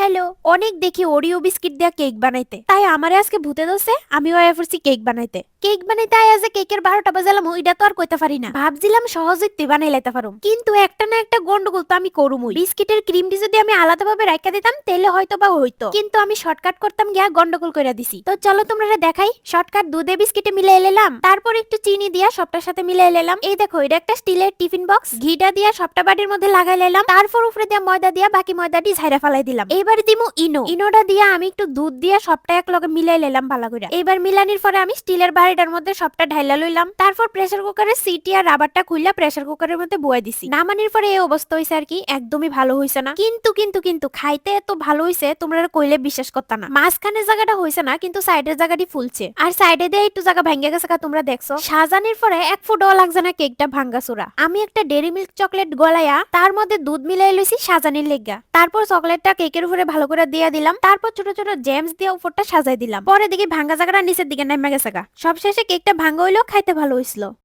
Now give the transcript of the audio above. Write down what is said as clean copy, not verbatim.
Hello, অনেক দেখি Oreo biscuit দিয়া কেক বানাইতে, তাই আমারে আজকে ভূতে ধরছে, আমিও আয়া পড়ছি কেক বানাইতে। কেক বানাইতে আয়া যে কেকের 12টা বাজালাম ওইটা তো আর কইতে পারি না। ভাবছিলাম সহজেই তুই বানাই লাইতে পারুম, কিন্তু একটা না একটা গন্ডগোল তো আমি করুমই। বিস্কিটের ক্রিমটি যদি আমি আলাদাভাবে রাখা দিতাম তাহলে হয়তো বা হইতো, কিন্তু আমি শর্টকাট করতাম গিয়া গন্ডগোল কইরা দিছি। তো চলো তোমরা দেখাই। শর্টকাট দুধে বিস্কিটে মিলাই লেলাম, তারপর একটু চিনি দিয়া সবটার সাথে মিলাই লেলাম। এই দেখো, এটা একটা স্টিলের টিফিন বক্স, ঘিটা দিয়া সবটা বাটির মধ্যে লাগাই লেলাম, তারপর উপরে দিয়া ময়দা দিয়া বাকি ময়দাটি ঝাইরা ফালাই দিলাম। এবার দিমু ইনোটা দিয়া আমি একটু দুধ দিয়া সবটা এক লগে মিলাই লেলাম ভালো করে। এবার মিলানির পরে আমি স্টিলের বাড়িটার মধ্যে সবটা ঢাইলা লইলাম, তারপর প্রেসার কুকারের সিটি আর রাবারটা খুললা প্রেসার কুকারের মধ্যে বয়ে দিছি। নামানির পরে এই অবস্থা হইছে আর কি, একদমই ভালো হইছে না। কিন্তু খাইতে এত ভালো হইছে তোমরা কইলে বিশ্বাস করতা না। মাঝখানের জায়গাটা হইছে না, কিন্তু সাইডের জায়গাটি ফুলছে, আর সাইডে দিয়ে একটু জায়গা ভেঙে গেছে, তোমরা দেখছো। সাজানির পরে এক ফুটও লাগছে না কেকটা ভাঙ্গাচুরা। আমি একটা ডেরি মিল্ক চকলেট গলাইয়া তার মধ্যে দুধ মিলাই লইছি সাজানির লেগা, তারপর চকলেটটা কেকের উপরে ভালো করে দিয়ে দিলাম, তারপর ছোট ছোট জেমস দিয়ে উপরটা সাজাই দিলাম। পরে দেখি ভাঙ্গা জায়গাটা নিচের দিকে নেমে গেছে। সব শেষে কেকটা ভাঙ্গা হইলেও খাইতে ভালো হইছিল।